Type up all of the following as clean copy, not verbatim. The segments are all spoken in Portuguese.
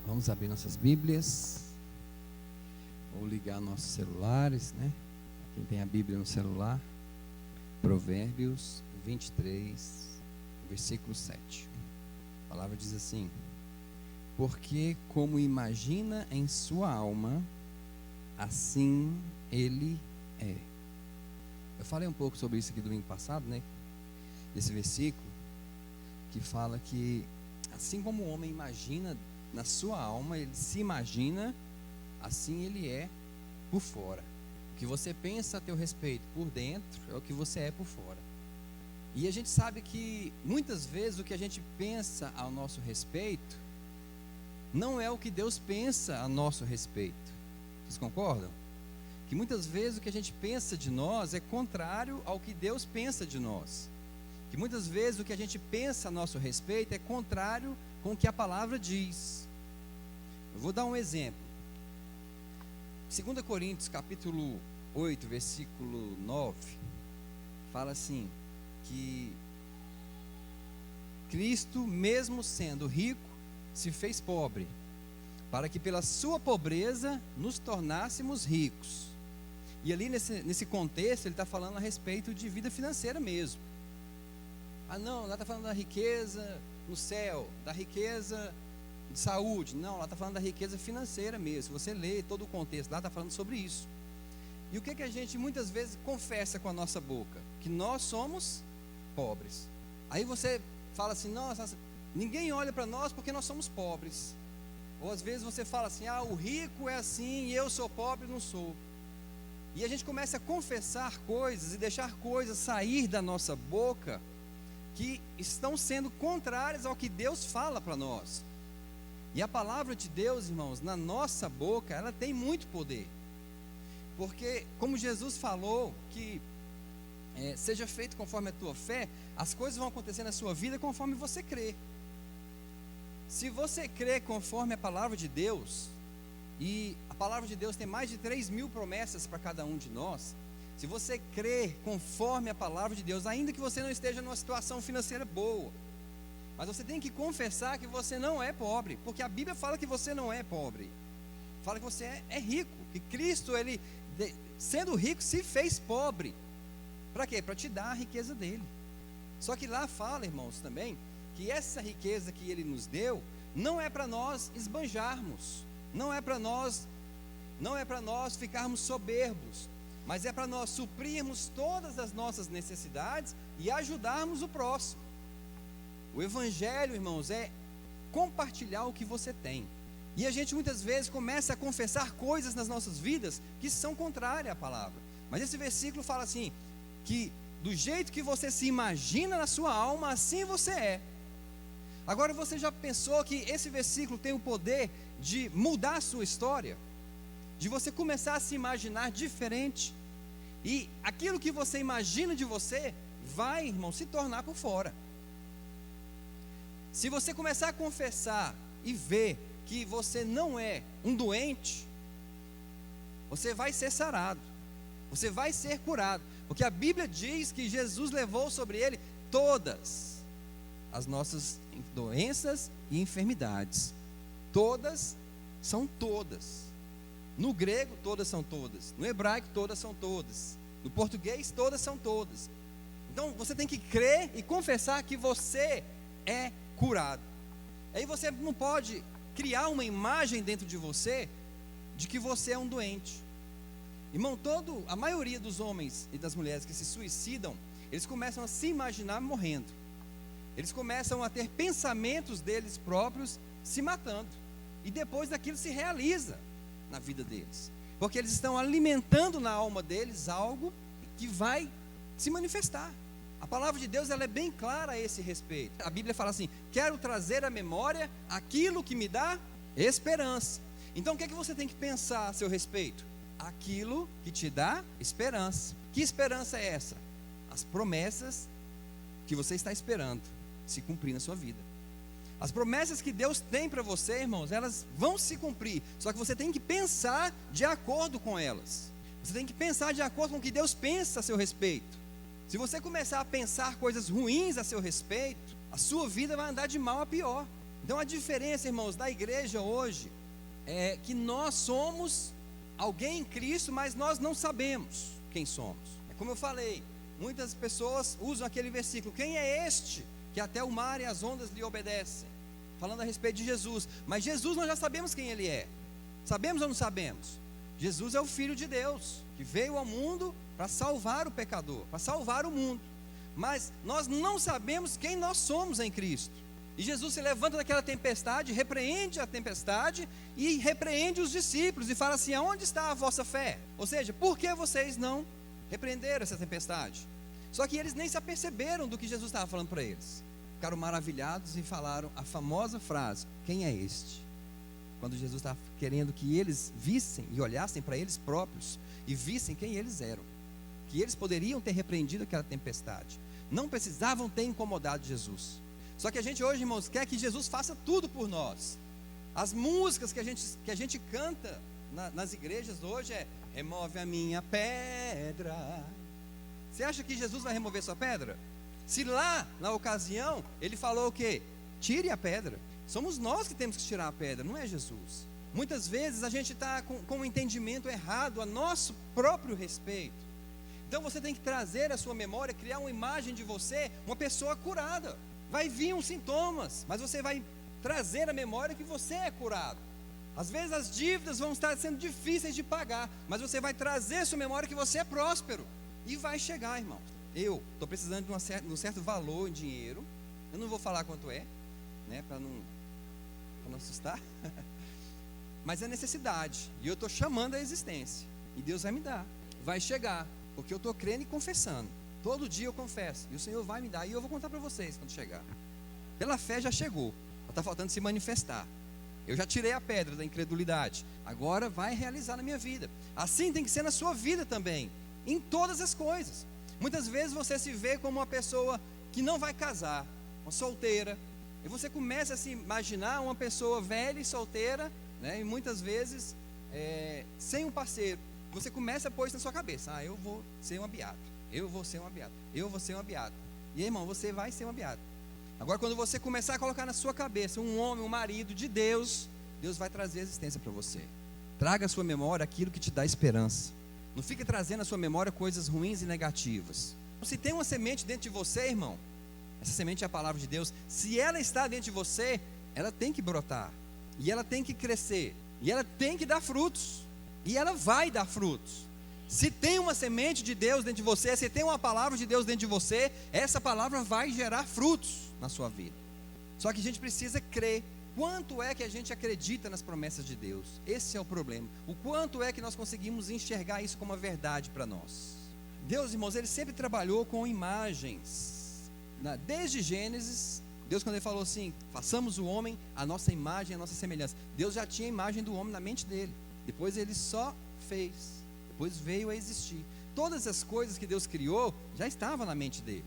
Vamos abrir nossas Bíblias, ou ligar nossos celulares, né? Quem tem a Bíblia no celular, Provérbios 23, versículo 7. A palavra diz assim: porque como imagina em sua alma, assim ele é. Eu falei um pouco sobre isso aqui domingo passado, né? Desse versículo, que fala que assim como o homem imagina na sua alma, ele se imagina, assim ele é por fora. O que você pensa a teu respeito por dentro é o que você é por fora. E a gente sabe que muitas vezes o que a gente pensa ao nosso respeito não é o que Deus pensa a nosso respeito. Vocês concordam? Que muitas vezes o que a gente pensa de nós é contrário ao que Deus pensa de nós. Que muitas vezes o que a gente pensa a nosso respeito é contrário com o que a palavra diz. Eu vou dar um exemplo. 2 Coríntios capítulo 8, versículo 9, fala assim, que Cristo, mesmo sendo rico, se fez pobre, para que pela sua pobreza nos tornássemos ricos. E ali nesse contexto ele está falando a respeito de vida financeira mesmo. Ah não, lá está falando da riqueza no céu, da riqueza de saúde. Não, lá está falando da riqueza financeira mesmo. Se você lê todo o contexto, lá está falando sobre isso. E o que a gente muitas vezes confessa com a nossa boca? Que nós somos pobres. Aí você fala assim, nossa, ninguém olha para nós porque nós somos pobres. Ou às vezes você fala assim, o rico é assim e eu sou pobre e não sou. E a gente começa a confessar coisas e deixar coisas sair da nossa boca que estão sendo contrárias ao que Deus fala para nós. E a palavra de Deus, irmãos, na nossa boca, ela tem muito poder. Porque, como Jesus falou, que seja feito conforme a tua fé, as coisas vão acontecer na sua vida conforme você crê. Se você crê conforme a palavra de Deus, e a palavra de Deus tem mais de 3.000 promessas para cada um de nós, se você crê conforme a palavra de Deus, ainda que você não esteja numa situação financeira boa, mas você tem que confessar que você não é pobre, porque a Bíblia fala que você não é pobre, fala que você é rico, que Cristo, ele sendo rico, se fez pobre. Para quê? Para te dar a riqueza dele. Só que lá fala, irmãos, também, que essa riqueza que ele nos deu, não é para nós esbanjarmos, não é para nós ficarmos soberbos, mas é para nós suprirmos todas as nossas necessidades e ajudarmos o próximo. O evangelho, irmãos, é compartilhar o que você tem. E a gente muitas vezes começa a confessar coisas nas nossas vidas que são contrárias à palavra. Mas esse versículo fala assim, que do jeito que você se imagina na sua alma, assim você é. Agora você já pensou que esse versículo tem o poder de mudar a sua história? De você começar a se imaginar diferente, e aquilo que você imagina de você vai, irmão, se tornar por fora. Se você começar a confessar e ver que você não é um doente, você vai ser sarado, você vai ser curado, porque a Bíblia diz que Jesus levou sobre ele todas as nossas doenças e enfermidades. Todas são todas. No grego, todas são todas. No hebraico, todas são todas. No português, todas são todas. Então, você tem que crer e confessar que você é curado. Aí você não pode criar uma imagem dentro de você de que você é um doente. Irmão, a maioria dos homens e das mulheres que se suicidam, eles começam a se imaginar morrendo. Eles começam a ter pensamentos deles próprios se matando. E depois daquilo se realiza na vida deles, porque eles estão alimentando na alma deles algo que vai se manifestar. A palavra de Deus, ela é bem clara a esse respeito. A Bíblia fala assim, quero trazer à memória aquilo que me dá esperança. Então o que é que você tem que pensar a seu respeito? Aquilo que te dá esperança. Que esperança é essa? As promessas que você está esperando se cumprir na sua vida. As promessas que Deus tem para você, irmãos, elas vão se cumprir. Só que você tem que pensar de acordo com elas. Você tem que pensar de acordo com o que Deus pensa a seu respeito. Se você começar a pensar coisas ruins a seu respeito, a sua vida vai andar de mal a pior. Então a diferença, irmãos, da igreja hoje é que nós somos alguém em Cristo, mas nós não sabemos quem somos. É como eu falei, muitas pessoas usam aquele versículo: quem é este que até o mar e as ondas lhe obedecem? Falando a respeito de Jesus. Mas Jesus nós já sabemos quem ele é. Sabemos ou não sabemos? Jesus é o Filho de Deus, que veio ao mundo para salvar o pecador, para salvar o mundo. Mas nós não sabemos quem nós somos em Cristo. E Jesus se levanta daquela tempestade, repreende a tempestade e repreende os discípulos e fala assim: aonde está a vossa fé? Ou seja, por que vocês não repreenderam essa tempestade? Só que eles nem se aperceberam do que Jesus estava falando para eles. Ficaram maravilhados e falaram a famosa frase: quem é este? Quando Jesus estava querendo que eles vissem e olhassem para eles próprios e vissem quem eles eram, que eles poderiam ter repreendido aquela tempestade, não precisavam ter incomodado Jesus. Só que a gente hoje, irmãos, quer que Jesus faça tudo por nós. As músicas que a gente canta nas igrejas hoje é: remove a minha pedra. Você acha que Jesus vai remover sua pedra? Se lá, na ocasião, ele falou o quê? Tire a pedra. Somos nós que temos que tirar a pedra, não é Jesus. Muitas vezes a gente está com um entendimento errado a nosso próprio respeito. Então você tem que trazer à sua memória, criar uma imagem de você, uma pessoa curada. Vai vir uns sintomas, mas você vai trazer à memória que você é curado. Às vezes as dívidas vão estar sendo difíceis de pagar, mas você vai trazer à sua memória que você é próspero. E vai chegar, irmão. Eu estou precisando de um certo valor em dinheiro. Eu não vou falar quanto é, né, para não assustar. Mas é necessidade. E eu estou chamando a existência. E Deus vai me dar. Vai chegar. Porque eu estou crendo e confessando. Todo dia eu confesso. E o Senhor vai me dar. E eu vou contar para vocês quando chegar. Pela fé já chegou. Está faltando se manifestar. Eu já tirei a pedra da incredulidade. Agora vai realizar na minha vida. Assim tem que ser na sua vida também. Em todas as coisas. Muitas vezes você se vê como uma pessoa que não vai casar. Uma solteira. E você começa a se imaginar uma pessoa velha e solteira, né, e muitas vezes sem um parceiro. Você começa a pôr isso na sua cabeça: eu vou ser uma beata, eu vou ser uma beata, eu vou ser uma beata. E aí, irmão, você vai ser uma beata. Agora, quando você começar a colocar na sua cabeça um homem, um marido de Deus, Deus vai trazer existência para você. Traga à sua memória aquilo que te dá esperança. Não fique trazendo à sua memória coisas ruins e negativas. Se tem uma semente dentro de você, irmão, essa semente é a palavra de Deus. Se ela está dentro de você, ela tem que brotar. E ela tem que crescer. E ela tem que dar frutos. E ela vai dar frutos. Se tem uma semente de Deus dentro de você, se tem uma palavra de Deus dentro de você, essa palavra vai gerar frutos na sua vida. Só que a gente precisa crer. Quanto é que a gente acredita nas promessas de Deus? Esse é o problema. O quanto é que nós conseguimos enxergar isso como uma verdade para nós? Deus, irmãos, Ele sempre trabalhou com imagens. Desde Gênesis, Deus, quando Ele falou assim: façamos o homem a nossa imagem, a nossa semelhança, Deus já tinha a imagem do homem na mente dele. Depois Ele só fez, depois veio a existir. Todas as coisas que Deus criou já estavam na mente dele.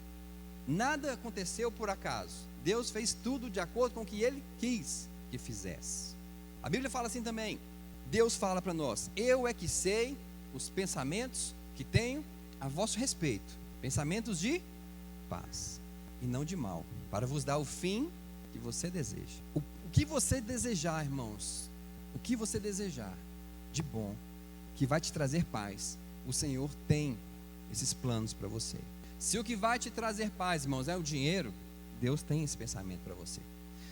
Nada aconteceu por acaso. Deus fez tudo de acordo com o que Ele quis que fizesse. A Bíblia fala assim também. Deus fala para nós: eu é que sei os pensamentos que tenho a vosso respeito, pensamentos de paz e não de mal, para vos dar o fim que você deseja. O que você desejar, irmãos, o que você desejar de bom, que vai te trazer paz, o Senhor tem esses planos para você. Se o que vai te trazer paz, irmãos, é o dinheiro, Deus tem esse pensamento para você.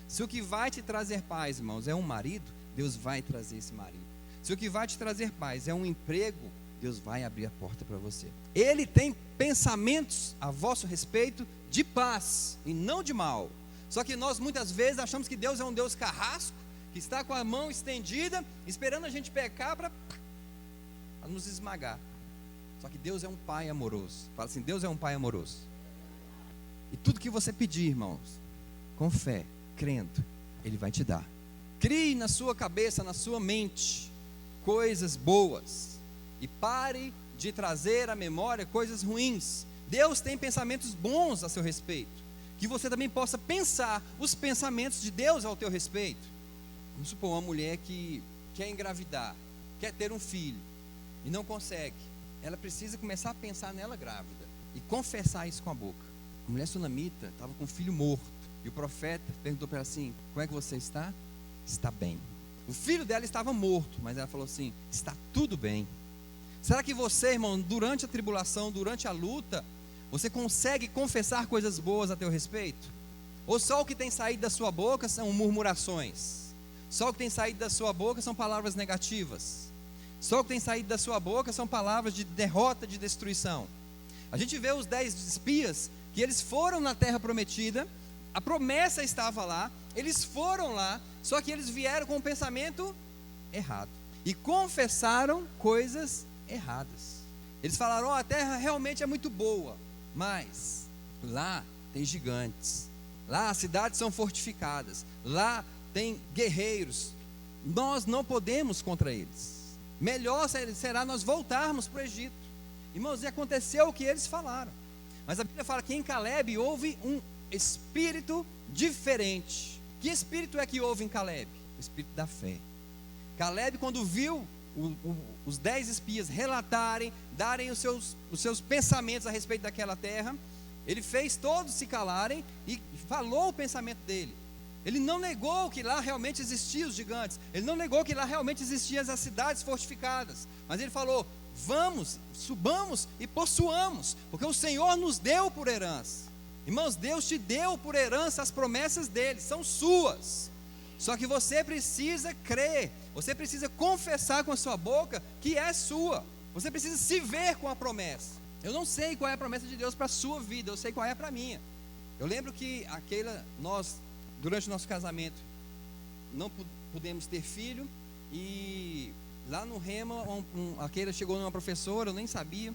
Se o que vai te trazer paz, irmãos, é um marido, Deus vai trazer esse marido. Se o que vai te trazer paz é um emprego, Deus vai abrir a porta para você. Ele tem pensamentos a vosso respeito de paz e não de mal. Só que nós muitas vezes achamos que Deus é um Deus carrasco, que está com a mão estendida, esperando a gente pecar para nos esmagar. Só que Deus é um pai amoroso. Fala assim: Deus é um pai amoroso. E tudo que você pedir, irmãos, com fé, crendo, Ele vai te dar. Crie na sua cabeça, na sua mente, coisas boas. E pare de trazer à memória coisas ruins. Deus tem pensamentos bons a seu respeito. Que você também possa pensar os pensamentos de Deus ao teu respeito. Vamos supor uma mulher que quer engravidar, quer ter um filho e não consegue. Ela precisa começar a pensar nela grávida e confessar isso com a boca. A mulher sunamita estava com um filho morto. E o profeta perguntou para ela assim: como é que você está? Está bem. O filho dela estava morto, mas ela falou assim: está tudo bem. Será que você, irmão, durante a tribulação, durante a luta, você consegue confessar coisas boas a teu respeito? Ou só o que tem saído da sua boca são murmurações? Só o que tem saído da sua boca são palavras negativas? Só o que tem saído da sua boca são palavras de derrota, de destruição? A gente vê os 10 espias, que eles foram na terra prometida, a promessa estava lá, eles foram lá, só que eles vieram com um pensamento errado, e confessaram coisas erradas. Eles falaram: a terra realmente é muito boa, mas lá tem gigantes, lá as cidades são fortificadas, lá tem guerreiros, nós não podemos contra eles, melhor será nós voltarmos para o Egito. Irmãos, e aconteceu o que eles falaram. Mas a Bíblia fala que em Caleb houve um espírito diferente. Que espírito é que houve em Caleb? O espírito da fé. Caleb, quando viu os 10 espias relatarem, darem os seus pensamentos a respeito daquela terra, ele fez todos se calarem e falou o pensamento dele. Ele não negou que lá realmente existiam os gigantes, ele não negou que lá realmente existiam as cidades fortificadas, mas ele falou: vamos, subamos e possuamos, porque o Senhor nos deu por herança. Irmãos, Deus te deu por herança as promessas dele, são suas. Só que você precisa crer, você precisa confessar com a sua boca que é sua. Você precisa se ver com a promessa. Eu não sei qual é a promessa de Deus para a sua vida, eu sei qual é para a minha. Eu lembro que nós, durante o nosso casamento, não pudemos ter filho, e lá no Rema, a Keila chegou numa professora, eu nem sabia,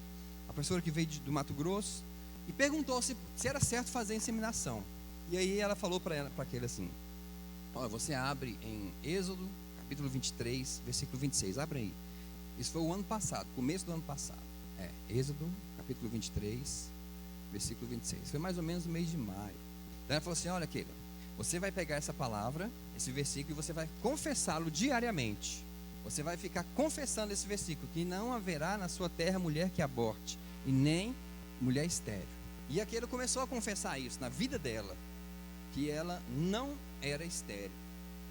a professora que veio do Mato Grosso, e perguntou se era certo fazer inseminação. E aí ela falou para a Keila assim: olha, você abre em Êxodo, capítulo 23, versículo 26, abre aí. Isso foi o ano passado, começo do ano passado. Êxodo, capítulo 23, versículo 26. Foi mais ou menos no mês de maio. Então ela falou assim: olha, Keila, você vai pegar essa palavra, esse versículo, e você vai confessá-lo diariamente. Você vai ficar confessando esse versículo: que não haverá na sua terra mulher que aborte, e nem mulher estéril. E a Keila começou a confessar isso na vida dela, que ela não era estéril,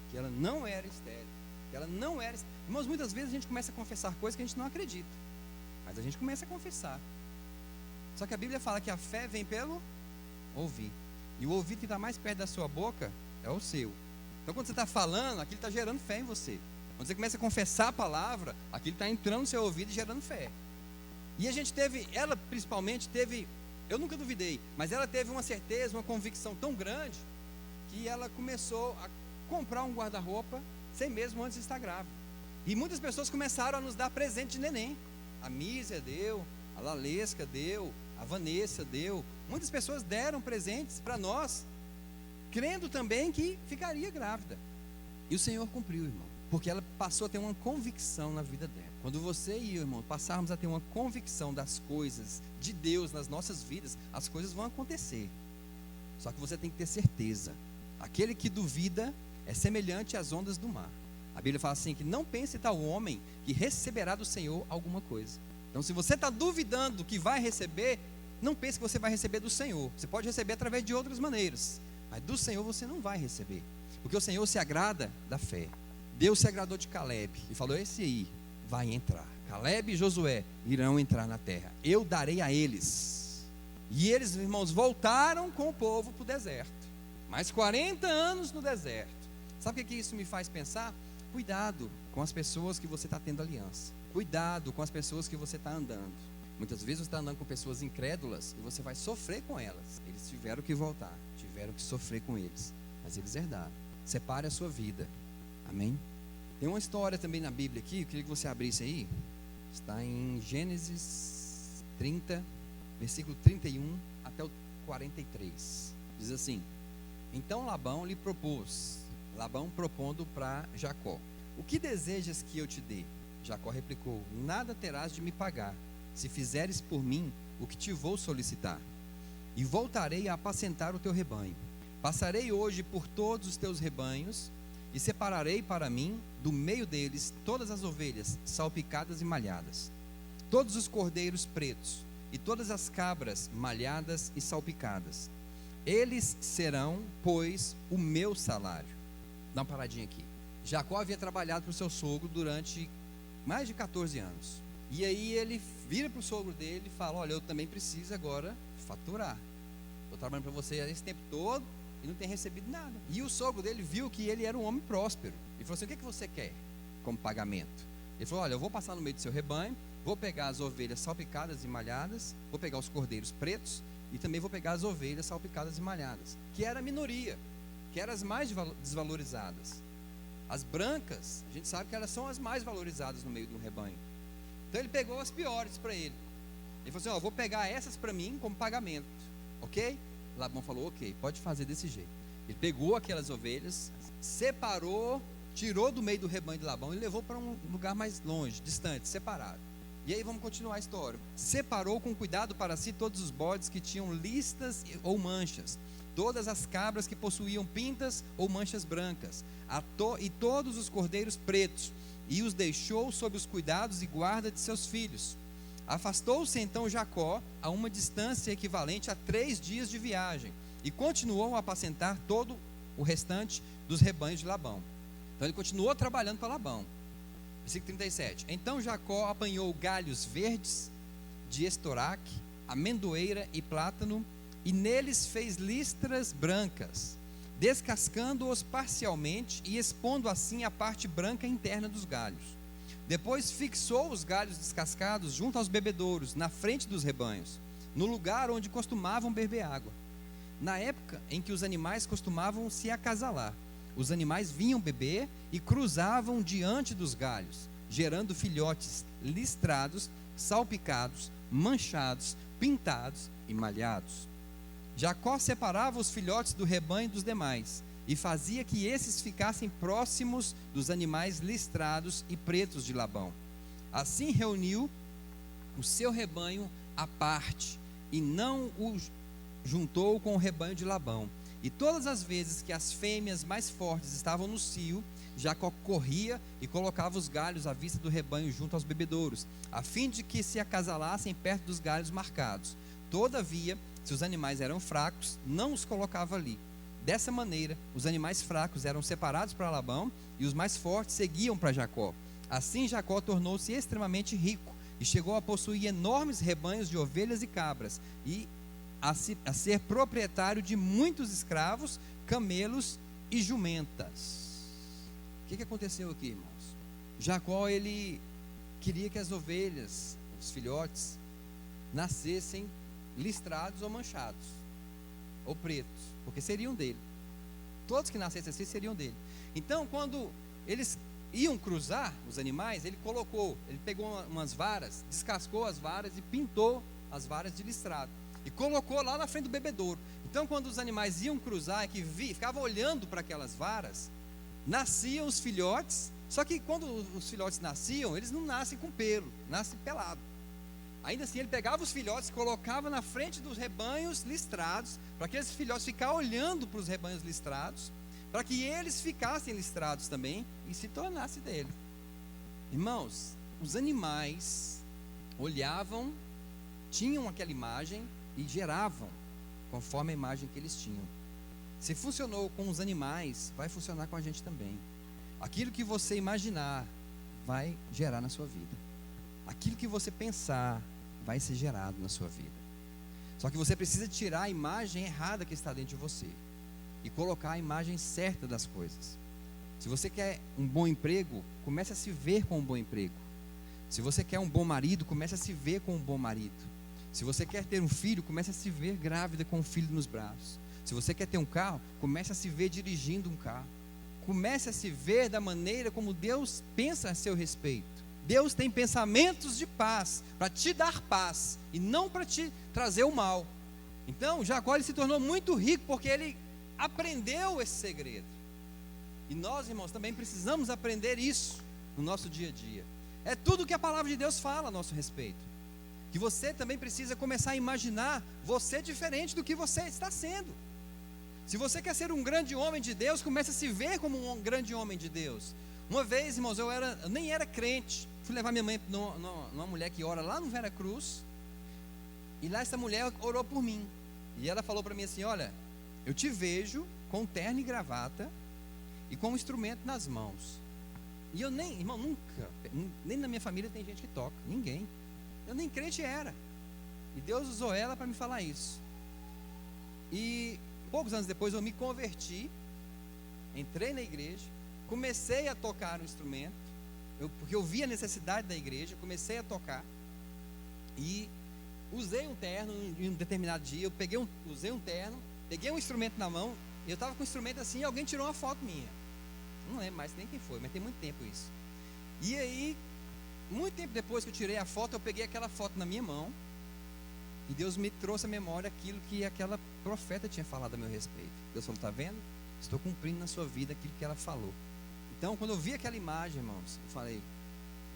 que ela não era estéril, que ela não era estéril. Irmãos, muitas vezes a gente começa a confessar coisas que a gente não acredita, mas a gente começa a confessar. Só que a Bíblia fala que a fé vem pelo ouvir, e o ouvido que está mais perto da sua boca é o seu. Então quando você está falando, aquilo está gerando fé em você. Quando você começa a confessar a palavra, aquilo está entrando no seu ouvido e gerando fé. E a gente teve, ela principalmente teve, eu nunca duvidei, mas ela teve uma certeza, uma convicção tão grande, que ela começou a comprar um guarda-roupa 6 meses antes de estar grávida. E muitas pessoas começaram a nos dar presente de neném. A Mísia deu, a Lalesca deu, a Vanessa deu. Muitas pessoas deram presentes para nós, crendo também que ficaria grávida. E o Senhor cumpriu, irmão, porque ela passou a ter uma convicção na vida dela. Quando você e eu, irmão, passarmos a ter uma convicção das coisas de Deus nas nossas vidas, as coisas vão acontecer. Só que você tem que ter certeza. Aquele que duvida é semelhante às ondas do mar. A Bíblia fala assim, que não pense tal homem que receberá do Senhor alguma coisa. Então se você está duvidando que vai receber, não pense que você vai receber do Senhor. Você pode receber através de outras maneiras, mas do Senhor você não vai receber, porque o Senhor se agrada da fé. Deus se agradou de Caleb e falou: esse aí vai entrar. Caleb e Josué irão entrar na terra, eu darei a eles. E eles, irmãos, voltaram com o povo para o deserto, mais 40 anos no deserto. Sabe o que isso me faz pensar? Cuidado com as pessoas que você está tendo aliança, cuidado com as pessoas que você está andando. Muitas vezes você está andando com pessoas incrédulas e você vai sofrer com elas. Eles tiveram que voltar, tiveram que sofrer com eles, mas eles herdaram. Separe a sua vida, amém? Tem uma história também na Bíblia aqui, eu queria que você abrisse aí. Está em Gênesis 30, versículo 31 até o 43. Diz assim: então Labão lhe propôs, Labão propondo para Jacó: o que desejas que eu te dê? Jacó replicou: nada terás de me pagar, se fizeres por mim o que te vou solicitar. E voltarei a apacentar o teu rebanho. Passarei hoje por todos os teus rebanhos, e separarei para mim, do meio deles, todas as ovelhas salpicadas e malhadas, todos os cordeiros pretos, e todas as cabras malhadas e salpicadas. Eles serão, pois, o meu salário. Dá uma paradinha aqui. Jacó havia trabalhado para o seu sogro durante mais de 14 anos. E aí ele vira para o sogro dele e fala: olha, eu também preciso agora faturar. Estou trabalhando para você esse tempo todo e não tem recebido nada. E o sogro dele viu que ele era um homem próspero. Ele falou assim: o que é que você quer como pagamento? Ele falou: olha, eu vou passar no meio do seu rebanho, vou pegar as ovelhas salpicadas e malhadas, vou pegar os cordeiros pretos e também vou pegar as ovelhas salpicadas e malhadas, que era a minoria, que eram as mais desvalorizadas. As brancas, a gente sabe que elas são as mais valorizadas no meio de um rebanho. Então ele pegou as piores para ele. Ele falou assim: ó, vou pegar essas para mim como pagamento, ok? Labão falou: ok, pode fazer desse jeito. Ele pegou aquelas ovelhas, separou, tirou do meio do rebanho de Labão e levou para um lugar mais longe, distante, separado. E aí vamos continuar a história. Separou com cuidado para si todos os bodes que tinham listas ou manchas, todas as cabras que possuíam pintas ou manchas brancas, e todos os cordeiros pretos, e os deixou sob os cuidados e guarda de seus filhos. Afastou-se então Jacó a uma distância equivalente a 3 dias de viagem, e continuou a apacentar todo o restante dos rebanhos de Labão. Então ele continuou trabalhando para Labão. Versículo 37. Então Jacó apanhou galhos verdes de estoraque, amendoeira e plátano, e neles fez listras brancas, descascando-os parcialmente e expondo assim a parte branca interna dos galhos. Depois fixou os galhos descascados junto aos bebedouros, na frente dos rebanhos, no lugar onde costumavam beber água. Na época em que os animais costumavam se acasalar, os animais vinham beber e cruzavam diante dos galhos, gerando filhotes listrados, salpicados, manchados, pintados e malhados. Jacó separava os filhotes do rebanho dos demais e fazia que esses ficassem próximos dos animais listrados e pretos de Labão. Assim reuniu o seu rebanho à parte e não o juntou com o rebanho de Labão. E todas as vezes que as fêmeas mais fortes estavam no cio, Jacó corria e colocava os galhos à vista do rebanho junto aos bebedouros, a fim de que se acasalassem perto dos galhos marcados. Todavia, se os animais eram fracos, não os colocava ali. Dessa maneira, os animais fracos eram separados para Labão e os mais fortes seguiam para Jacó. Assim Jacó tornou-se extremamente rico e chegou a possuir enormes rebanhos de ovelhas e cabras e a ser proprietário de muitos escravos, camelos e jumentas. O que aconteceu aqui, irmãos? Jacó, ele queria que as ovelhas, os filhotes, nascessem listrados ou manchados, ou pretos, porque seriam dele. Todos que nascessem assim seriam dele. Então, quando eles iam cruzar os animais, ele pegou umas varas, descascou as varas e pintou as varas de listrado. E colocou lá na frente do bebedouro. Então, quando os animais iam cruzar, ficavam olhando para aquelas varas, nasciam os filhotes. Só que quando os filhotes nasciam, eles não nascem com pelo, nascem pelado. Ainda assim, ele pegava os filhotes, colocava na frente dos rebanhos listrados, para que esses filhotes ficassem olhando para os rebanhos listrados, para que eles ficassem listrados também e se tornassem dele. Irmãos, os animais olhavam, tinham aquela imagem e geravam conforme a imagem que eles tinham. Se funcionou com os animais, vai funcionar com a gente também. Aquilo que você imaginar vai gerar na sua vida. Aquilo que você pensar vai ser gerado na sua vida. Só que você precisa tirar a imagem errada que está dentro de você e colocar a imagem certa das coisas. Se você quer um bom emprego, comece a se ver com um bom emprego. Se você quer um bom marido, comece a se ver com um bom marido. Se você quer ter um filho, comece a se ver grávida com um filho nos braços. Se você quer ter um carro, comece a se ver dirigindo um carro. Comece a se ver da maneira como Deus pensa a seu respeito. Deus tem pensamentos de paz, para te dar paz, e não para te trazer o mal. Então, Jacó ele se tornou muito rico, porque ele aprendeu esse segredo. E nós, irmãos, também precisamos aprender isso no nosso dia a dia. É tudo que a palavra de Deus fala a nosso respeito. Que você também precisa começar a imaginar você diferente do que você está sendo. Se você quer ser um grande homem de Deus, comece a se ver como um grande homem de Deus. Uma vez, irmãos, eu nem era crente. Fui levar minha mãe numa mulher que ora lá no Vera Cruz. E lá essa mulher orou por mim. E ela falou para mim assim: olha, eu te vejo com terno e gravata e com um instrumento nas mãos. E eu nem, irmão, nunca, nem na minha família tem gente que toca, ninguém. Eu nem crente era. E Deus usou ela para me falar isso. E poucos anos depois eu me converti, entrei na igreja, comecei a tocar um instrumento, porque eu vi a necessidade da igreja, comecei a tocar e usei um terno em um determinado dia. Eu usei um terno, peguei um instrumento na mão, e eu estava com o instrumento assim, e alguém tirou uma foto minha. Não lembro mais nem quem foi, mas tem muito tempo isso. E aí, muito tempo depois que eu tirei a foto, eu peguei aquela foto na minha mão, e Deus me trouxe à memória aquilo que aquela profeta tinha falado a meu respeito. Deus falou: está vendo? Estou cumprindo na sua vida aquilo que ela falou. Então, quando eu vi aquela imagem, irmãos, eu falei: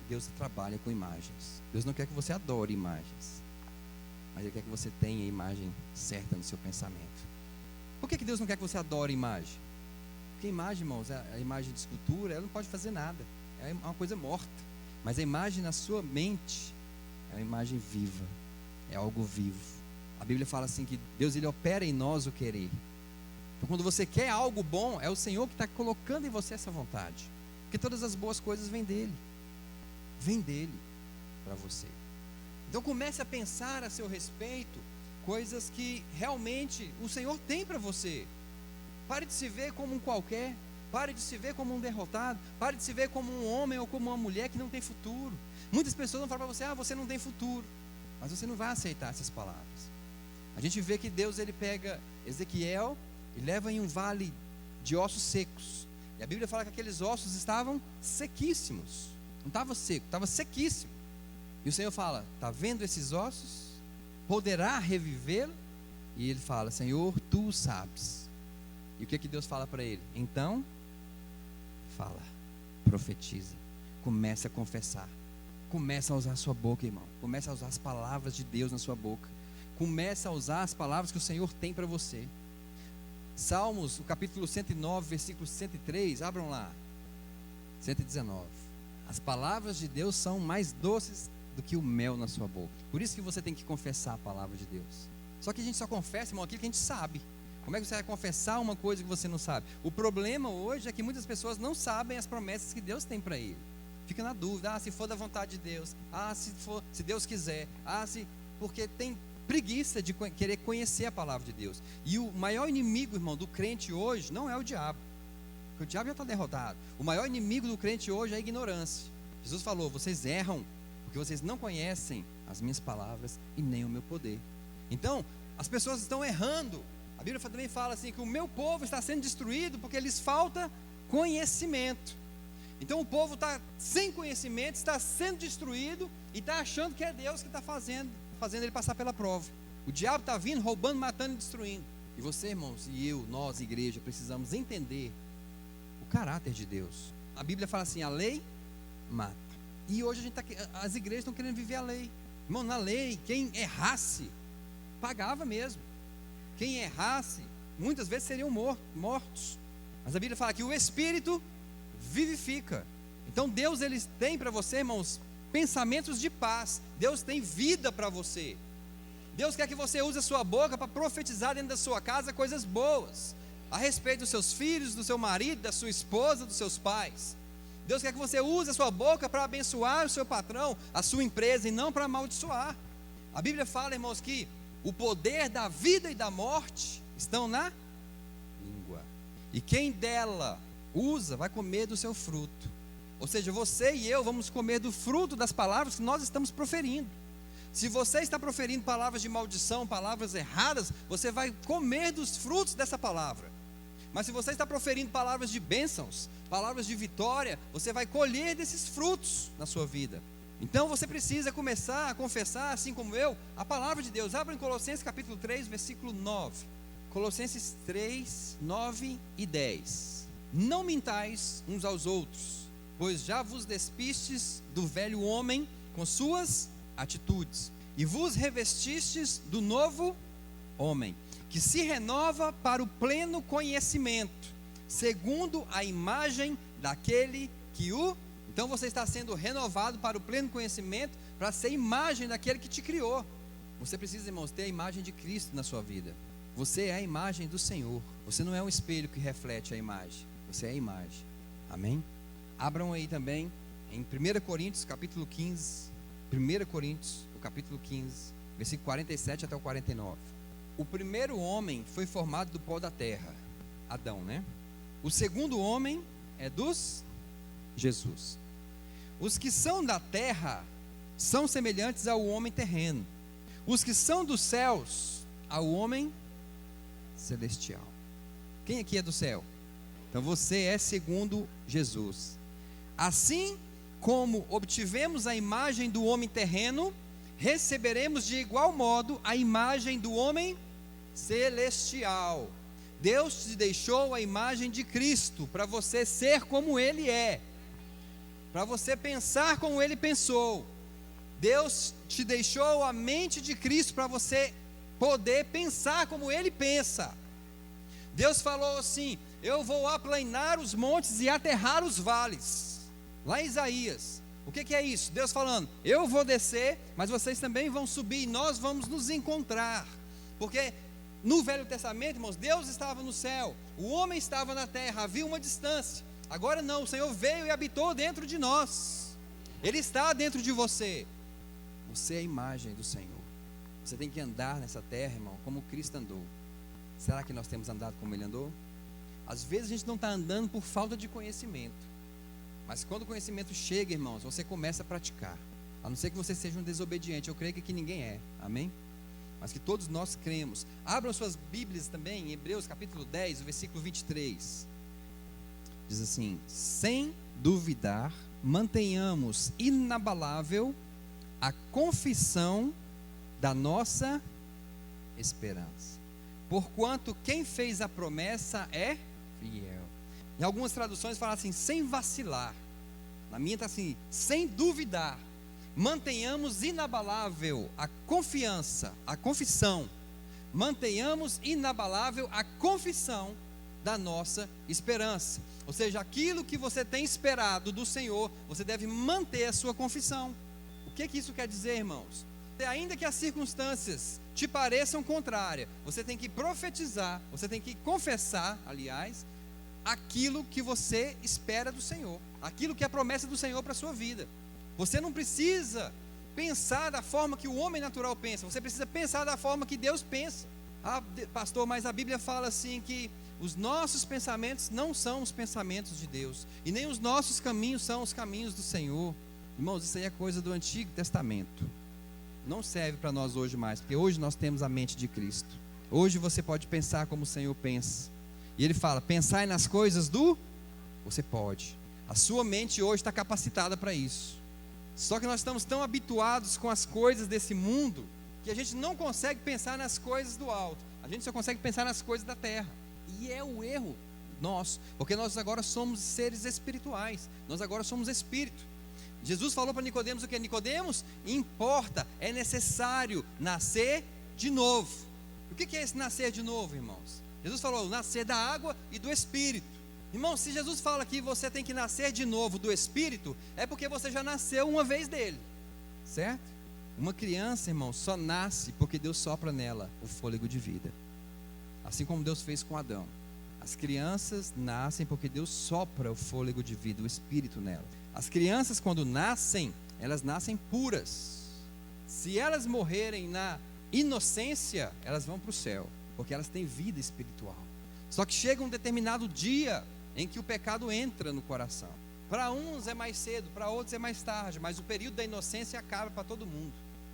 Deus trabalha com imagens. Deus não quer que você adore imagens, mas Ele quer que você tenha a imagem certa no seu pensamento. Por que Deus não quer que você adore imagem? Porque a imagem, irmãos, a imagem de escultura, ela não pode fazer nada, é uma coisa morta. Mas a imagem na sua mente é uma imagem viva, é algo vivo. A Bíblia fala assim que Deus, Ele opera em nós o querer. Então, quando você quer algo bom, é o Senhor que está colocando em você essa vontade, porque todas as boas coisas vêm dele para você. Então comece a pensar a seu respeito coisas que realmente o Senhor tem para você. Pare de se ver como um qualquer, pare de se ver como um derrotado, pare de se ver como um homem ou como uma mulher que não tem futuro. Muitas pessoas vão falar para você: você não tem futuro, mas você não vai aceitar essas palavras. A gente vê que Deus, Ele pega Ezequiel e leva em um vale de ossos secos, e a Bíblia fala que aqueles ossos estavam sequíssimos. Não estava seco, estava sequíssimo. E o Senhor fala: está vendo esses ossos? Poderá revivê-lo? E ele fala: Senhor, tu o sabes. E o que Deus fala para ele? Então, fala, profetiza, comece a confessar, comece a usar a sua boca, irmão. Comece a usar as palavras de Deus na sua boca. Comece a usar as palavras que o Senhor tem para você. Salmos, o capítulo 109, versículo 103, abram lá. 119. As palavras de Deus são mais doces do que o mel na sua boca. Por isso que você tem que confessar a palavra de Deus. Só que a gente só confessa, irmão, aquilo que a gente sabe. Como é que você vai confessar uma coisa que você não sabe? O problema hoje é que muitas pessoas não sabem as promessas que Deus tem para ele. Fica na dúvida: se for da vontade de Deus, se Deus quiser, porque tem preguiça de querer conhecer a palavra de Deus. E o maior inimigo, irmão, do crente hoje não é o diabo, porque o diabo já está derrotado. O maior inimigo do crente hoje é a ignorância. Jesus falou: vocês erram porque vocês não conhecem as minhas palavras e nem o meu poder. Então, as pessoas estão errando. A Bíblia também fala assim que o meu povo está sendo destruído porque lhes falta conhecimento. Então o povo está sem conhecimento, está sendo destruído e está achando que é Deus que está fazendo ele passar pela prova. O diabo está vindo, roubando, matando e destruindo. E você, irmãos, e eu, nós, igreja, precisamos entender o caráter de Deus. A Bíblia fala assim: a lei mata. E hoje as igrejas estão querendo viver a lei. Irmão, na lei, quem errasse, pagava mesmo. Quem errasse, muitas vezes seriam mortos. Mas a Bíblia fala que o Espírito vivifica. Então Deus, Ele tem para você, irmãos, pensamentos de paz. Deus tem vida para você. Deus quer que você use a sua boca para profetizar dentro da sua casa coisas boas, a respeito dos seus filhos, do seu marido, da sua esposa, dos seus pais. Deus quer que você use a sua boca para abençoar o seu patrão, a sua empresa, e não para amaldiçoar. A Bíblia fala, irmãos, que o poder da vida e da morte estão na língua, e quem dela usa vai comer do seu fruto. Ou seja, você e eu vamos comer do fruto das palavras que nós estamos proferindo. Se você está proferindo palavras de maldição, palavras erradas, você vai comer dos frutos dessa palavra. Mas se você está proferindo palavras de bênçãos, palavras de vitória, você vai colher desses frutos na sua vida. Então você precisa começar a confessar, assim como eu, a palavra de Deus. Abra em Colossenses capítulo 3, versículo 9. Colossenses 3, 9 e 10. Não mintais uns aos outros, pois já vos despistes do velho homem com suas atitudes, e vos revestistes do novo homem, que se renova para o pleno conhecimento, segundo a imagem daquele que o... Então você está sendo renovado para o pleno conhecimento, para ser imagem daquele que te criou. Você precisa, irmãos, ter a imagem de Cristo na sua vida. Você é a imagem do Senhor. Você não é um espelho que reflete a imagem. Você é a imagem. Amém? Abram aí também em 1 Coríntios, capítulo 15. 1 Coríntios, o capítulo 15, versículo 47 até o 49. O primeiro homem foi formado do pó da terra, Adão, né? O segundo homem é dos Jesus. Os que são da terra são semelhantes ao homem terreno. Os que são dos céus, ao homem celestial. Quem aqui é do céu? Então você é segundo Jesus. Assim como obtivemos a imagem do homem terreno, receberemos de igual modo a imagem do homem celestial. Deus te deixou a imagem de Cristo para você ser como Ele é, para você pensar como Ele pensou. Deus te deixou a mente de Cristo para você poder pensar como Ele pensa. Deus falou assim: eu vou aplanar os montes e aterrar os vales. Lá em Isaías, o que é isso? Deus falando: eu vou descer, mas vocês também vão subir, e nós vamos nos encontrar. Porque no Velho Testamento, irmãos, Deus estava no céu, o homem estava na terra, havia uma distância. Agora não, o Senhor veio e habitou dentro de nós. Ele está dentro de você. Você é a imagem do Senhor. Você tem que andar nessa terra, irmão, como Cristo andou. Será que nós temos andado como Ele andou? Às vezes a gente não está andando por falta de conhecimento. Mas quando o conhecimento chega, irmãos, você começa a praticar. A não ser que você seja um desobediente. Eu creio que aqui ninguém é. Amém? Mas que todos nós cremos. Abram suas Bíblias também, em Hebreus capítulo 10, o versículo 23. Diz assim: sem duvidar, mantenhamos inabalável a confissão da nossa esperança. Porquanto quem fez a promessa é fiel. Em algumas traduções fala assim: sem vacilar. Na minha está assim: sem duvidar, mantenhamos inabalável a confiança, a confissão. Mantenhamos inabalável a confissão da nossa esperança. Ou seja, aquilo que você tem esperado do Senhor, você deve manter a sua confissão. O que isso quer dizer, irmãos? Ainda que as circunstâncias te pareçam contrárias, você tem que profetizar, você tem que confessar, aliás, aquilo que você espera do Senhor, aquilo que é a promessa do Senhor para a sua vida. Você não precisa pensar da forma que o homem natural pensa, você precisa pensar da forma que Deus pensa. Ah, pastor, mas a Bíblia fala assim que os nossos pensamentos não são os pensamentos de Deus, e nem os nossos caminhos são os caminhos do Senhor. Irmãos, isso aí é coisa do Antigo Testamento. Não serve para nós hoje mais, porque hoje nós temos a mente de Cristo. Hoje você pode pensar como o Senhor pensa. E Ele fala: pensai nas coisas do... Você pode. A sua mente hoje está capacitada para isso. Só que nós estamos tão habituados com as coisas desse mundo, que a gente não consegue pensar nas coisas do alto. A gente só consegue pensar nas coisas da terra. E é o erro nosso, porque nós agora somos seres espirituais. Nós agora somos espírito. Jesus falou para Nicodemos o que? Nicodemos, importa, é necessário nascer de novo. O que é esse nascer de novo, irmãos? Jesus falou: nascer da água e do Espírito. Irmão, se Jesus fala que você tem que nascer de novo do Espírito, é porque você já nasceu uma vez dele, certo? Uma criança, irmão, só nasce porque Deus sopra nela o fôlego de vida. Assim como Deus fez com Adão. As crianças nascem porque Deus sopra o fôlego de vida, o Espírito nela. As crianças, quando nascem, elas nascem puras. Se elas morrerem na inocência, elas vão para o céu, porque elas têm vida espiritual. Só que chega um determinado dia em que o pecado entra no coração. Para uns é mais cedo, para outros é mais tarde, mas o período da inocência acaba para todo mundo.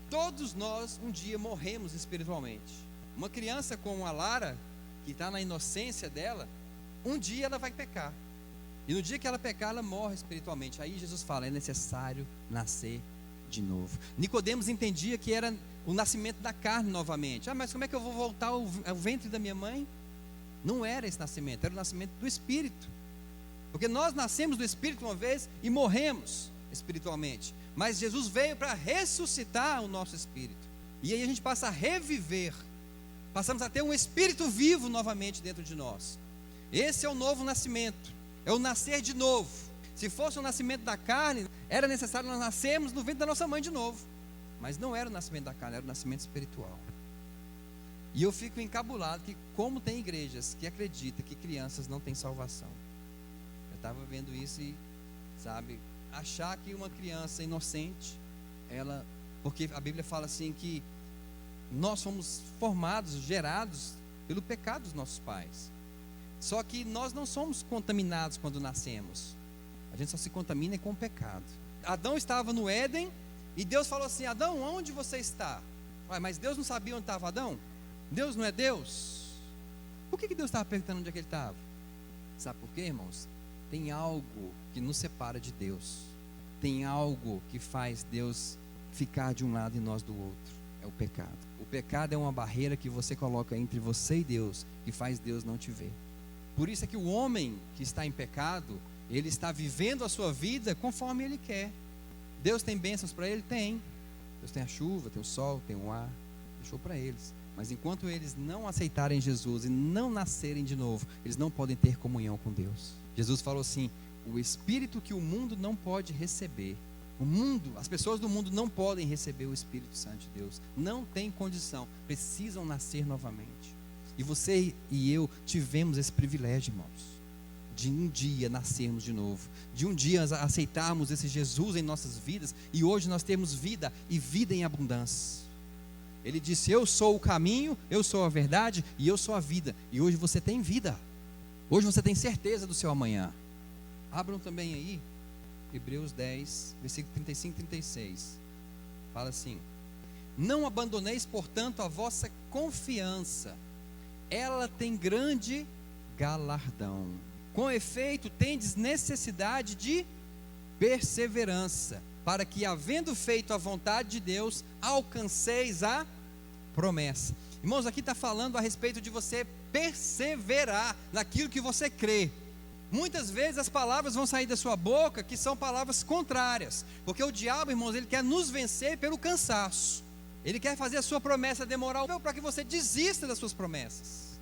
Todos nós um dia morremos espiritualmente. Uma criança como a Lara, que está na inocência dela, um dia ela vai pecar. E no dia que ela pecar, ela morre espiritualmente. Aí Jesus fala: é necessário nascer de novo. Nicodemos entendia que era o nascimento da carne novamente. Ah, mas como é que eu vou voltar ao ventre da minha mãe? Não era esse nascimento, era o nascimento do Espírito. Porque nós nascemos do Espírito uma vez e morremos espiritualmente. Mas Jesus veio para ressuscitar o nosso espírito. E aí a gente passa a reviver. Passamos a ter um espírito vivo novamente dentro de nós. Esse é o novo nascimento. É o nascer de novo. Se fosse o nascimento da carne, era necessário nós nascermos no ventre da nossa mãe de novo. Mas não era o nascimento da carne, era o nascimento espiritual. E eu fico encabulado que como tem igrejas que acreditam que crianças não têm salvação. Eu estava vendo isso e, sabe, achar que uma criança inocente, porque a Bíblia fala assim que nós fomos formados, gerados pelo pecado dos nossos pais. Só que nós não somos contaminados quando nascemos. A gente só se contamina com o pecado. Adão estava no Éden e Deus falou assim: Adão, onde você está? Ué, mas Deus não sabia onde estava Adão? Deus não é Deus? Por que Deus estava perguntando onde é que ele estava? Sabe por quê, irmãos? Tem algo que nos separa de Deus. Tem algo que faz Deus ficar de um lado e nós do outro. É o pecado. O pecado é uma barreira que você coloca entre você e Deus, que faz Deus não te ver. Por isso é que o homem que está em pecado, ele está vivendo a sua vida conforme ele quer. Deus tem bênçãos para ele? Tem. Deus tem a chuva, tem o sol, tem o ar. Deixou para eles. Mas enquanto eles não aceitarem Jesus e não nascerem de novo, eles não podem ter comunhão com Deus. Jesus falou assim: o Espírito que o mundo não pode receber. O mundo, as pessoas do mundo não podem receber o Espírito Santo de Deus. Não tem condição. Precisam nascer novamente. E você e eu tivemos esse privilégio, irmãos, de um dia nascermos de novo, de um dia aceitarmos esse Jesus em nossas vidas, e hoje nós temos vida, e vida em abundância. Ele disse: eu sou o caminho, eu sou a verdade, e eu sou a vida. E hoje você tem vida. Hoje você tem certeza do seu amanhã. Abram também aí Hebreus 10, versículo 35 e 36. Fala assim: não abandoneis, portanto, a vossa confiança, ela tem grande galardão. Com efeito, tendes necessidade de perseverança, para que, havendo feito a vontade de Deus, alcanceis a promessa. Irmãos, aqui está falando a respeito de você perseverar naquilo que você crê. Muitas vezes as palavras vão sair da sua boca que são palavras contrárias, porque o diabo, irmãos, ele quer nos vencer pelo cansaço. Ele quer fazer a sua promessa demorar para que você desista das suas promessas,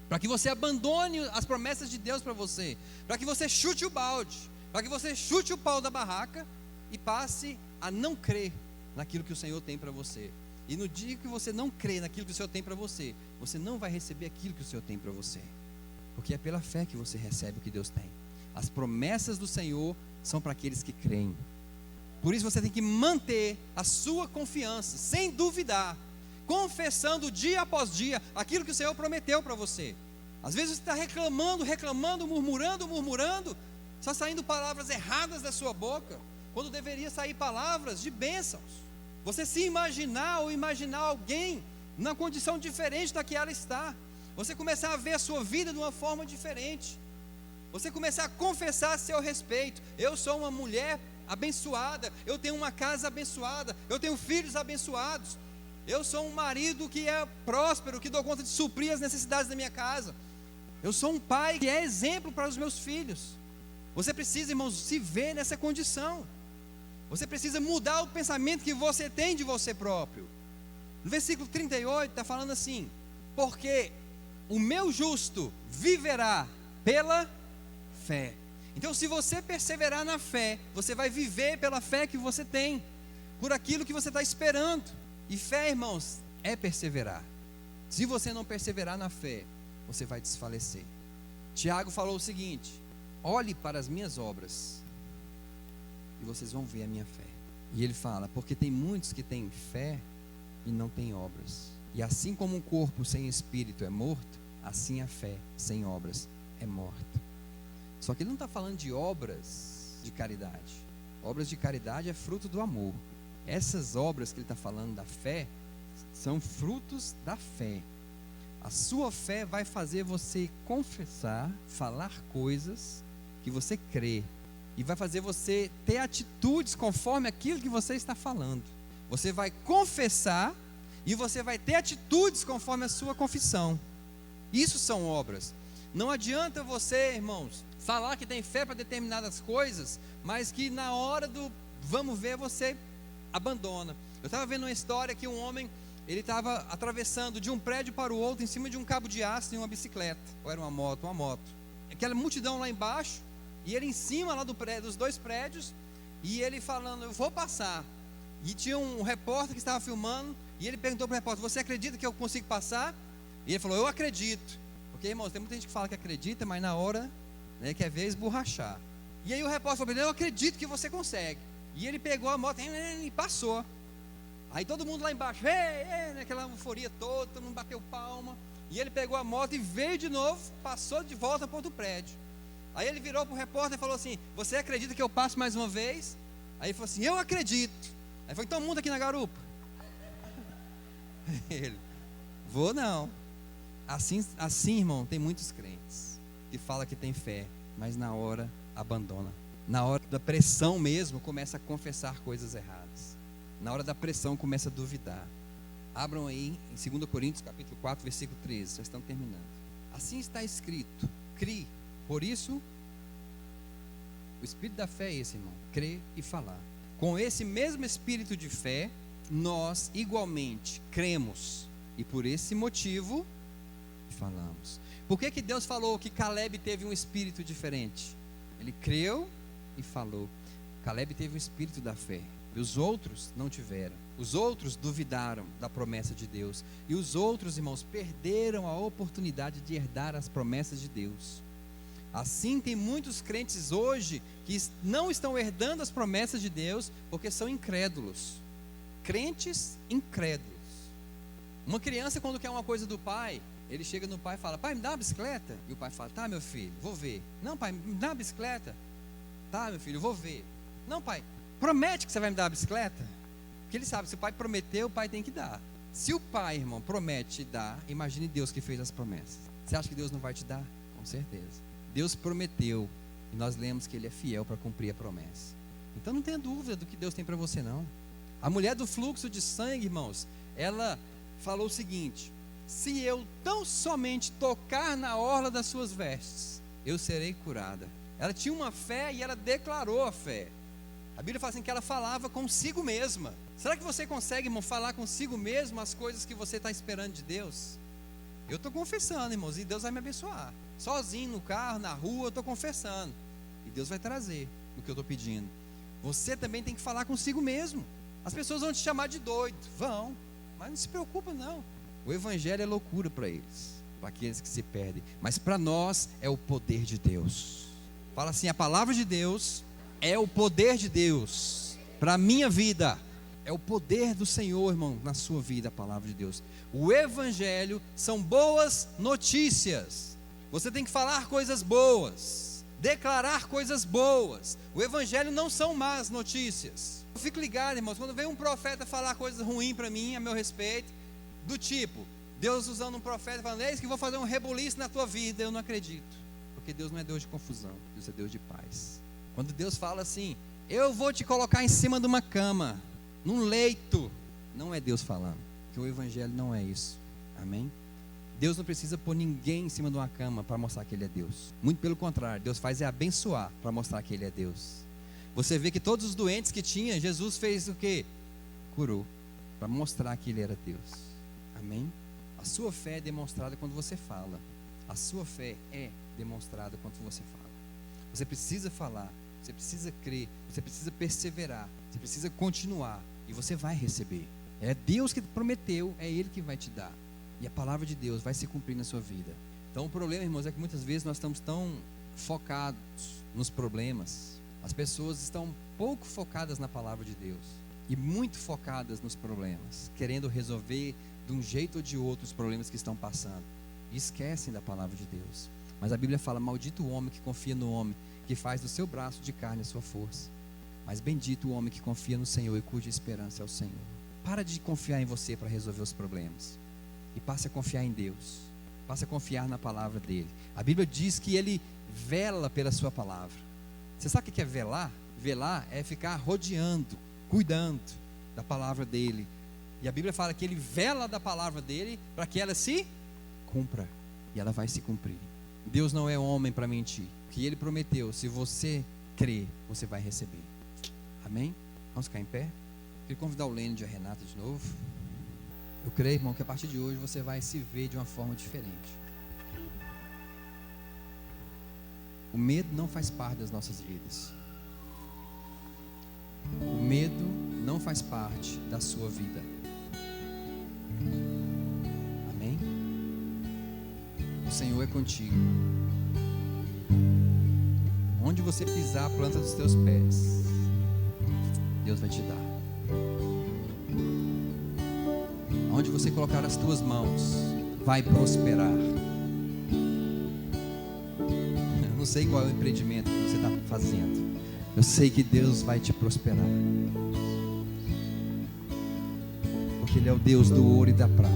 para que você abandone as promessas de Deus para você, para que você chute o balde, para que você chute o pau da barraca e passe a não crer naquilo que o Senhor tem para você. E no dia que você não crê naquilo que o Senhor tem para você, você não vai receber aquilo que o Senhor tem para você. Porque é pela fé que você recebe o que Deus tem. As promessas do Senhor são para aqueles que creem. Por isso você tem que manter a sua confiança, sem duvidar, confessando dia após dia aquilo que o Senhor prometeu para você. Às vezes você está reclamando, murmurando, só saindo palavras erradas da sua boca, quando deveria sair palavras de bênçãos. Você se imaginar ou imaginar alguém na condição diferente da que ela está. Você começar a ver a sua vida de uma forma diferente. Você começar a confessar a seu respeito: eu sou uma mulher abençoada, eu tenho uma casa abençoada, eu tenho filhos abençoados, eu sou um marido que é próspero, que dou conta de suprir as necessidades da minha casa, eu sou um pai que é exemplo para os meus filhos. Você precisa, irmãos, se ver nessa condição. Você precisa mudar o pensamento que você tem de você próprio. No versículo 38 está falando assim: porque o meu justo viverá pela fé. Então, se você perseverar na fé, você vai viver pela fé que você tem, por aquilo que você está esperando. E fé, irmãos, é perseverar. Se você não perseverar na fé, você vai desfalecer. Tiago falou o seguinte: olhe para as minhas obras e vocês vão ver a minha fé. E ele fala: porque tem muitos que têm fé e não têm obras. E assim como um corpo sem espírito é morto, assim a fé sem obras é morta. Só que ele não está falando de obras de caridade. Obras de caridade é fruto do amor. Essas obras que ele está falando da fé são frutos da fé. A sua fé vai fazer você confessar, falar coisas que você crê, e vai fazer você ter atitudes conforme aquilo que você está falando. Você vai confessar e você vai ter atitudes conforme a sua confissão. Isso são obras. Não adianta você, irmãos, falar que tem fé para determinadas coisas, mas que na hora do vamos ver, você abandona. Eu estava vendo uma história que um homem, ele estava atravessando de um prédio para o outro em cima de um cabo de aço em uma bicicleta, ou era uma moto. Aquela multidão lá embaixo, e ele em cima lá dos dois prédios, e ele falando: eu vou passar. E tinha um repórter que estava filmando, e ele perguntou para o repórter: você acredita que eu consigo passar? E ele falou, eu acredito. Porque, irmãos, tem muita gente que fala que acredita, mas na hora, né, quer ver esborrachar. E aí o repórter falou para ele, eu acredito que você consegue. E ele pegou a moto e passou. Aí todo mundo lá embaixo, aquela euforia toda, todo mundo bateu palma. E ele pegou a moto e veio de novo, passou de volta para outro prédio. Aí ele virou para o repórter e falou assim, você acredita que eu passo mais uma vez? Aí ele falou assim, eu acredito. Aí falou, então muda aqui na garupa. Ele, vou não. Assim, irmão, tem muitos crentes que falam que tem fé, mas na hora abandona. Na hora da pressão mesmo, começa a confessar coisas erradas. Na hora da pressão, começa a duvidar. Abram aí em 2 Coríntios, capítulo 4, versículo 13. Já estão terminando. Assim está escrito, crie. Por isso, o espírito da fé é esse, irmão, crer e falar. Com esse mesmo espírito de fé, nós igualmente cremos. E por esse motivo, falamos. Por que Deus falou que Caleb teve um espírito diferente? Ele creu e falou. Caleb teve um espírito da fé. E os outros não tiveram. Os outros duvidaram da promessa de Deus. E os outros, irmãos, perderam a oportunidade de herdar as promessas de Deus. Assim, tem muitos crentes hoje que não estão herdando as promessas de Deus porque são incrédulos. Crentes incrédulos. Uma criança, quando quer uma coisa do pai, ele chega no pai e fala, pai, me dá uma bicicleta? E o pai fala, tá, meu filho, vou ver. Não, pai, me dá uma bicicleta? Tá, meu filho, vou ver. Não, pai, promete que você vai me dar a bicicleta? Porque ele sabe, se o pai prometeu, o pai tem que dar. Se o pai, irmão, promete te dar, imagine Deus que fez as promessas. Você acha que Deus não vai te dar? Com certeza. Deus prometeu, e nós lemos que Ele é fiel para cumprir a promessa. Então não tenha dúvida do que Deus tem para você, não. A mulher do fluxo de sangue, irmãos, ela falou o seguinte, se eu tão somente tocar na orla das suas vestes, eu serei curada. Ela tinha uma fé e ela declarou a fé. A Bíblia fala assim que ela falava consigo mesma. Será que você consegue, irmão, falar consigo mesmo as coisas que você está esperando de Deus? Eu estou confessando, irmãos, e Deus vai me abençoar. Sozinho, no carro, na rua, eu estou confessando. E Deus vai trazer o que eu estou pedindo. Você também tem que falar consigo mesmo. As pessoas vão te chamar de doido. Vão, mas não se preocupa não. O evangelho é loucura para eles, para aqueles que se perdem. Mas para nós é o poder de Deus. Fala assim, a palavra de Deus é o poder de Deus para a minha vida. É o poder do Senhor, irmão, na sua vida, a palavra de Deus. O evangelho são boas notícias. Você tem que falar coisas boas, declarar coisas boas. O evangelho não são más notícias. Eu fico ligado, irmãos, quando vem um profeta falar coisas ruins para mim, a meu respeito, do tipo, Deus usando um profeta falando, eis que vou fazer um rebuliço na tua vida, eu não acredito. Porque Deus não é Deus de confusão, Deus é Deus de paz. Quando Deus fala assim, eu vou te colocar em cima de uma cama, num leito, não é Deus falando, que o evangelho não é isso, amém? Deus não precisa pôr ninguém em cima de uma cama para mostrar que Ele é Deus. Muito pelo contrário, Deus faz é abençoar para mostrar que Ele é Deus. Você vê que todos os doentes que tinha, Jesus fez o quê? Curou, para mostrar que Ele era Deus, amém? A sua fé é demonstrada quando você fala. A sua fé é demonstrada quando você fala. Você precisa falar, você precisa crer, você precisa perseverar, você precisa continuar, e você vai receber. É Deus que prometeu, é Ele que vai te dar. E a palavra de Deus vai se cumprir na sua vida. Então o problema, irmãos, é que muitas vezes nós estamos tão focados nos problemas. As pessoas estão pouco focadas na palavra de Deus e muito focadas nos problemas, querendo resolver de um jeito ou de outro os problemas que estão passando. E esquecem da palavra de Deus. Mas a Bíblia fala, maldito o homem que confia no homem, que faz do seu braço de carne a sua força. Mas bendito o homem que confia no Senhor e cuja esperança é o Senhor. Para de confiar em você para resolver os problemas. E passe a confiar em Deus. Passe a confiar na palavra dele. A Bíblia diz que ele vela pela sua palavra. Você sabe o que é velar? Velar é ficar rodeando, cuidando da palavra dele. E a Bíblia fala que ele vela da palavra dele para que ela se cumpra. E ela vai se cumprir. Deus não é homem para mentir. O que ele prometeu, se você crer, você vai receber. Amém? Vamos ficar em pé? Queria convidar o Lênin e a Renata de novo. Eu creio, irmão, que a partir de hoje você vai se ver de uma forma diferente. O medo não faz parte das nossas vidas. O medo não faz parte da sua vida. Amém? O Senhor é contigo. Onde você pisar a planta dos teus pés, Deus vai te dar. Onde você colocar as tuas mãos, vai prosperar. Eu não sei qual é o empreendimento que você está fazendo. Eu sei que Deus vai te prosperar. Porque Ele é o Deus do ouro e da prata.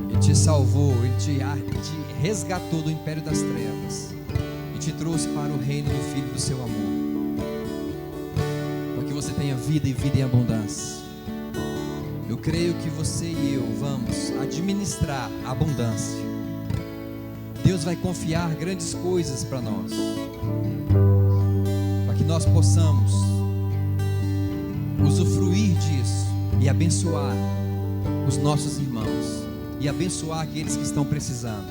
Ele te salvou, Ele te resgatou do império das trevas e te trouxe para o reino do Filho do seu amor, para que você tenha vida e vida em abundância. Eu creio que você e eu vamos administrar a abundância. Deus vai confiar grandes coisas para nós, para que nós possamos usufruir disso e abençoar os nossos irmãos e abençoar aqueles que estão precisando.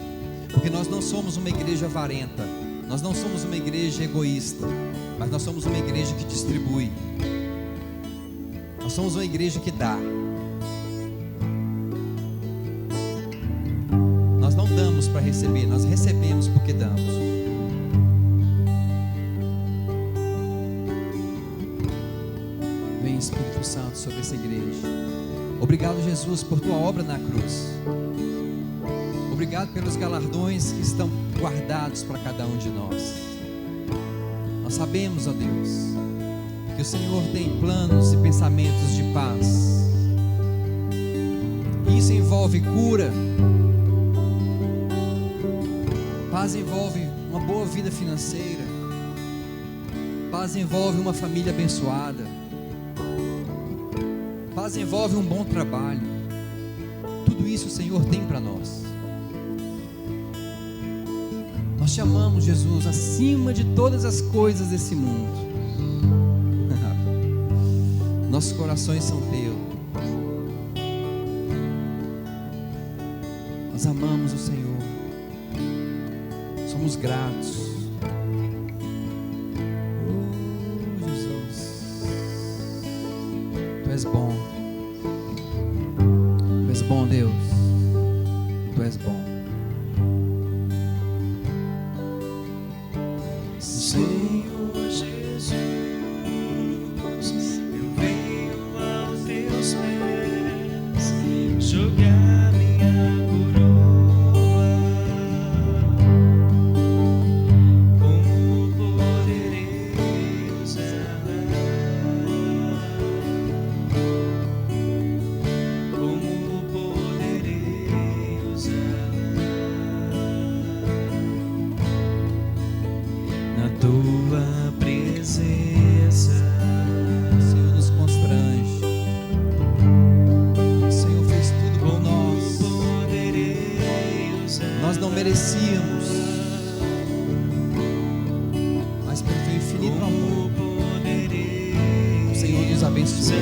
Porque nós não somos uma igreja avarenta, nós não somos uma igreja egoísta, mas nós somos uma igreja que distribui. Nós somos uma igreja que dá. Nós não damos para receber, nós recebemos porque damos. Vem Espírito Santo sobre essa igreja. Obrigado, Jesus, por tua obra na cruz. Obrigado pelos galardões que estão guardados para cada um de nós. Nós sabemos, ó Deus, que o Senhor tem planos e pensamentos de paz. Isso envolve cura. Paz envolve uma boa vida financeira. Paz envolve uma família abençoada. Paz envolve um bom trabalho. Tudo isso o Senhor tem para nós. Nós te amamos, Jesus, acima de todas as coisas desse mundo. Nossos corações são teus. Nós amamos o Senhor. Somos gratos. Oh, Jesus, Tu és bom. Tu és bom, Deus. Tu és bom. Senhor Jesus, eu venho aos teus pés jogar minha coroa. Como poderei usá-la? Como poderei usá-la? Na tua presença, O Senhor nos constrange. O Senhor fez tudo por nós. poderei usar. Nós não merecíamos, mas pelo Teu infinito amor, o Senhor nos abençoou.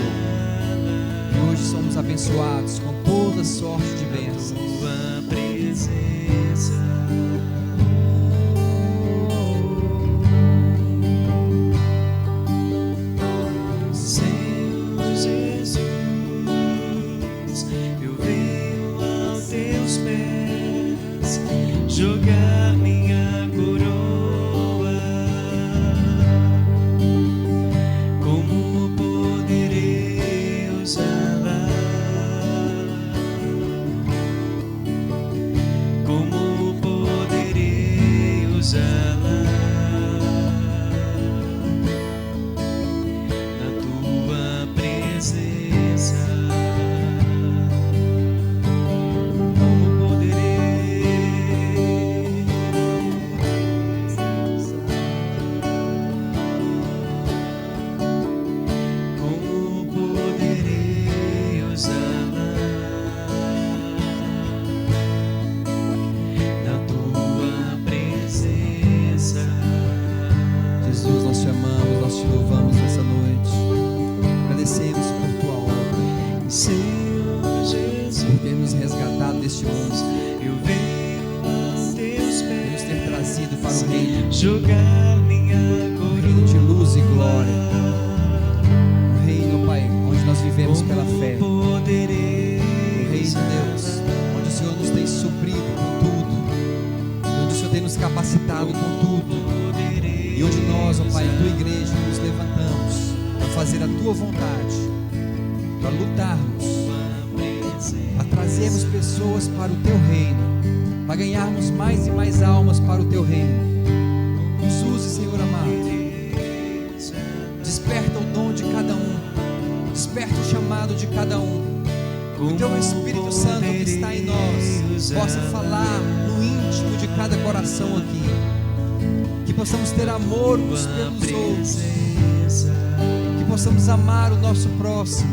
E hoje somos abençoados com toda sorte de bênçãos. Tua presença, Senhor Jesus, eu venho aos teus pés jogar minha coroa. Como poderei usá-la? Como poderei usá-la? Na tua presença, como poderei como poderei usá-la? Na tua presença, Jesus, nós te amamos, nós te louvamos nessa noite. Agradecemos por tua obra, Senhor Jesus, por ter nos resgatado deste mundo, eu venho aos teus por nos ter pés trazido para o reino, jogar minha um reino de luz e glória, um reino, Pai, onde nós vivemos pela fé, um reino, Deus, onde o Senhor nos tem fazer a tua vontade, para lutarmos, para trazermos pessoas para o teu reino, para ganharmos mais e mais almas para o teu reino. Nos use, Senhor amado. Desperta o dom de cada um, desperta o chamado de cada um. O teu Espírito Santo que está em nós possa falar no íntimo de cada coração aqui, que possamos ter amor uns pelos outros, que possamos amar o nosso próximo,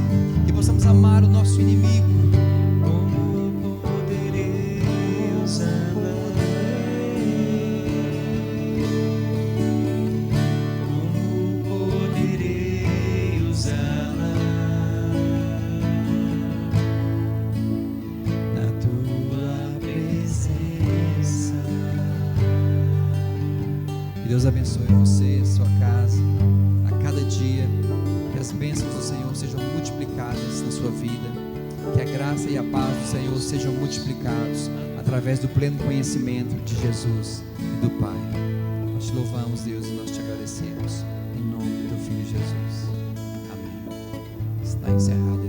que possamos amar o nosso inimigo. Deus abençoe você, sua casa, a cada dia, que as bênçãos do Senhor sejam multiplicadas na sua vida, que a graça e a paz do Senhor sejam multiplicados através do pleno conhecimento de Jesus e do Pai. Nós te louvamos, Deus, e nós te agradecemos, em nome do teu Filho Jesus. Amém. Está encerrado.